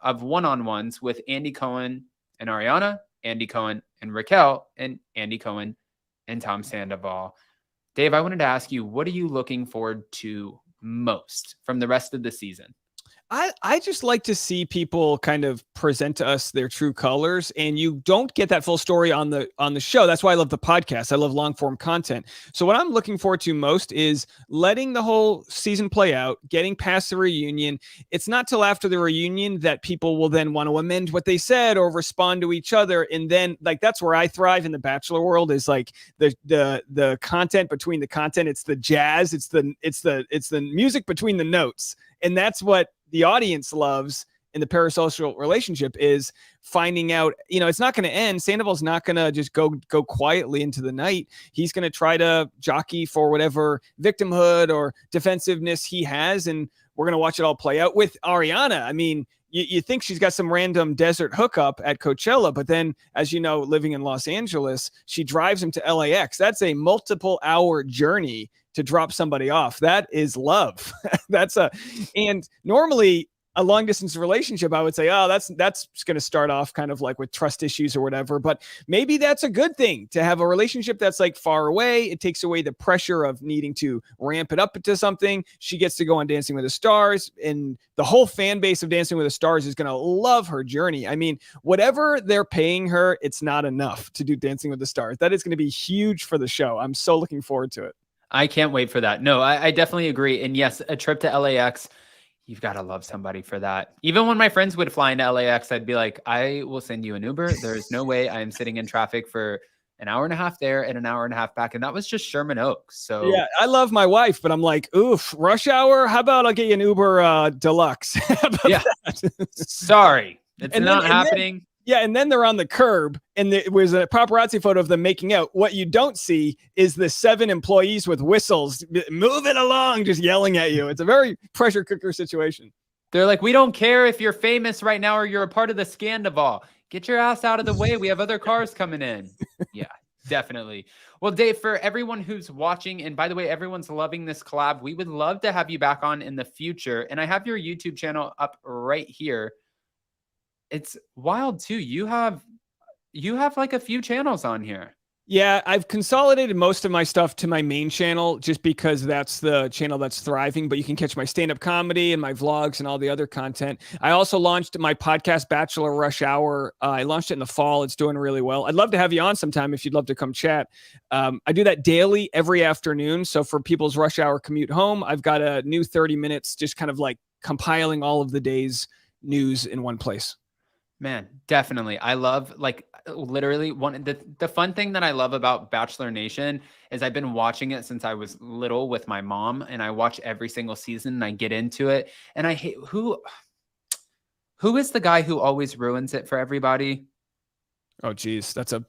of one-on-ones with Andy Cohen and Ariana, Andy Cohen and Raquel, and Andy Cohen and Tom Sandoval. Dave, I wanted to ask you, what are you looking forward to most from the rest of the season? I just like to see people kind of present to us their true colors, and you don't get that full story on the show. That's why I love the podcast. I love long form content. So what I'm looking forward to most is letting the whole season play out, getting past the reunion. It's not till after the reunion that people will then want to amend what they said or respond to each other, and then like that's where I thrive in the Bachelor world, is like the content between the content. It's the jazz. It's the music between the notes, and that's what the audience loves in the parasocial relationship, is finding out, it's not going to end. Sandoval's not going to just go quietly into the night. He's going to try to jockey for whatever victimhood or defensiveness he has. And we're going to watch it all play out with Ariana. I mean, you think she's got some random desert hookup at Coachella, but then, as you know, living in Los Angeles, she drives him to LAX. That's a multiple hour journey to drop somebody off. That is love. And normally a long distance relationship, I would say, oh, that's going to start off kind of like with trust issues or whatever. But maybe that's a good thing to have a relationship that's like far away. It takes away the pressure of needing to ramp it up into something. She gets to go on Dancing with the Stars, and the whole fan base of Dancing with the Stars is going to love her journey. I mean, whatever they're paying her, it's not enough to do Dancing with the Stars. That is going to be huge for the show. I'm so looking forward to it. I can't wait for that. No, I definitely agree. And yes, a trip to LAX, you've got to love somebody for that. Even when my friends would fly into LAX, I'd be like, I will send you an Uber. There's no way I am sitting in traffic for an hour and a half there and an hour and a half back. And that was just Sherman Oaks. So yeah, I love my wife, but I'm like, oof, rush hour. How about I'll get you an Uber Deluxe? Yeah. Sorry. It's not happening. And then they're on the curb, and it was a paparazzi photo of them making out. What you don't see is the 7 employees with whistles, move it along, just yelling at you. It's a very pressure cooker situation. They're like, we don't care if you're famous right now or you're a part of the Scandival. Get your ass out of the way. We have other cars coming in. Yeah, definitely. Well, Dave, for everyone who's watching, and by the way, everyone's loving this collab, we would love to have you back on in the future. And I have your YouTube channel up right here. It's wild too. You have like a few channels on here. Yeah, I've consolidated most of my stuff to my main channel just because that's the channel that's thriving, but you can catch my stand-up comedy and my vlogs and all the other content. I also launched my podcast, Bachelor Rush Hour. I launched it in the fall. It's doing really well. I'd love to have you on sometime if you'd love to come chat. I do that daily every afternoon. So for people's rush hour commute home, I've got a new 30 minutes just kind of like compiling all of the day's news in one place. Man, definitely. I love, like, literally the fun thing that I love about Bachelor Nation is I've been watching it since I was little with my mom, and I watch every single season and I get into it. And I hate who is the guy who always ruins it for everybody? Oh, geez. That's a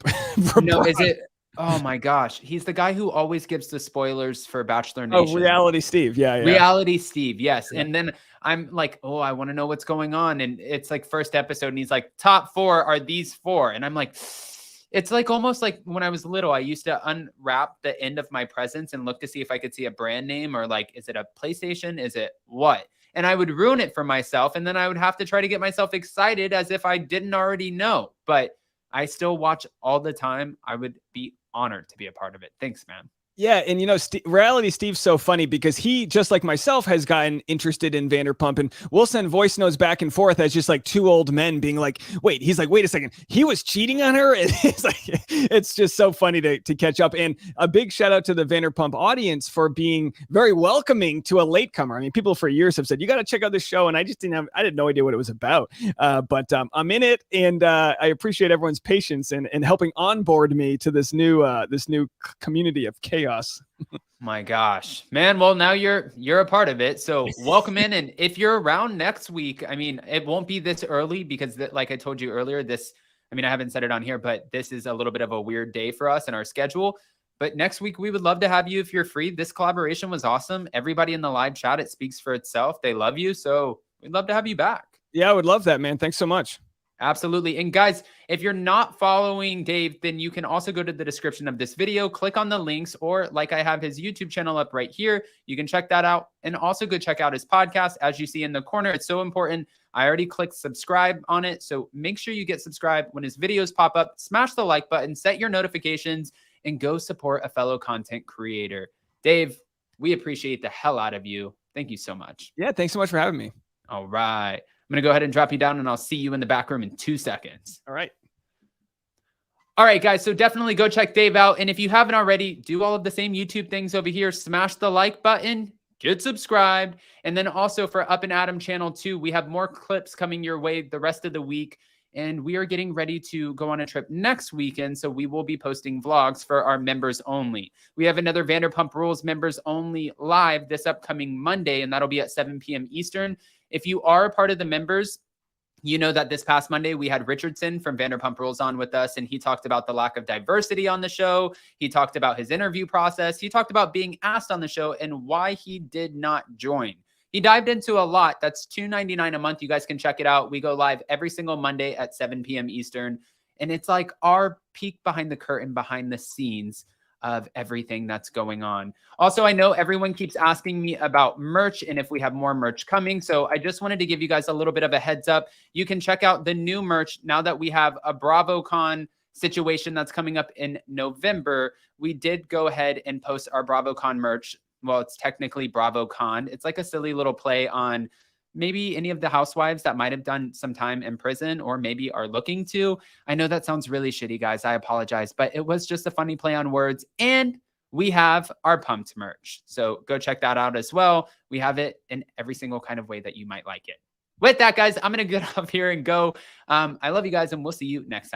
no, is it? Oh my gosh. He's the guy who always gives the spoilers for Bachelor Nation. Oh, Reality Steve. Yeah. Reality Steve. Yes. Yeah. And then I'm like, oh, I want to know what's going on. And it's like first episode and he's like, top 4 are these 4. And I'm like, it's like almost like when I was little, I used to unwrap the end of my presents and look to see if I could see a brand name or like, is it a PlayStation? Is it what? And I would ruin it for myself. And then I would have to try to get myself excited as if I didn't already know. But I still watch all the time. I would be honored to be a part of it. Thanks, man. Yeah, and Reality Steve's so funny because he, just like myself, has gotten interested in Vanderpump, and we'll send voice notes back and forth as just like 2 old men being like, wait a second, he was cheating on her? And it's like, it's just so funny to catch up. And a big shout out to the Vanderpump audience for being very welcoming to a latecomer. I mean, people for years have said, you got to check out this show, and I had no idea what it was about. But I'm in it, and I appreciate everyone's patience and helping onboard me to this new community of chaos. My gosh, man. Well, now you're a part of it. So welcome in. And if you're around next week, I mean, it won't be this early because like I told you earlier, I haven't said it on here, but this is a little bit of a weird day for us in our schedule. But next week, we would love to have you if you're free. This collaboration was awesome. Everybody in the live chat, it speaks for itself. They love you. So we'd love to have you back. Yeah, I would love that, man. Thanks so much. Absolutely. And guys, if you're not following Dave, then you can also go to the description of this video, click on the links, or like I have his YouTube channel up right here. You can check that out and also go check out his podcast. As you see in the corner, it's so important. I already clicked subscribe on it. So make sure you get subscribed when his videos pop up, smash the like button, set your notifications, and go support a fellow content creator. Dave, we appreciate the hell out of you. Thank you so much. Yeah, thanks so much for having me. All right. I'm going to go ahead and drop you down, and I'll see you in the back room in 2 seconds. All right. All right, guys. So definitely go check Dave out. And if you haven't already, do all of the same YouTube things over here. Smash the like button, get subscribed. And then also for Up and Adam channel 2, we have more clips coming your way the rest of the week. And we are getting ready to go on a trip next weekend. So we will be posting vlogs for our members only. We have another Vanderpump Rules members only live this upcoming Monday, and that'll be at 7 p.m. Eastern. If you are a part of the members, you know that this past Monday, we had Richardson from Vanderpump Rules on with us, and he talked about the lack of diversity on the show. He talked about his interview process. He talked about being asked on the show and why he did not join. He dived into a lot. That's $2.99 a month. You guys can check it out. We go live every single Monday at 7 p.m. Eastern, and it's like our peek behind the curtain, behind the scenes of everything that's going on. Also, I know everyone keeps asking me about merch and if we have more merch coming. So I just wanted to give you guys a little bit of a heads up. You can check out the new merch now that we have a BravoCon situation that's coming up in November. We did go ahead and post our BravoCon merch. Well, it's technically BravoCon. It's like a silly little play on maybe any of the housewives that might have done some time in prison or maybe are looking to. I know that sounds really shitty, guys. I apologize, but it was just a funny play on words. And we have our Pumped merch. So go check that out as well. We have it in every single kind of way that you might like it. With that, guys, I'm going to get off here and go. I love you guys, and we'll see you next time.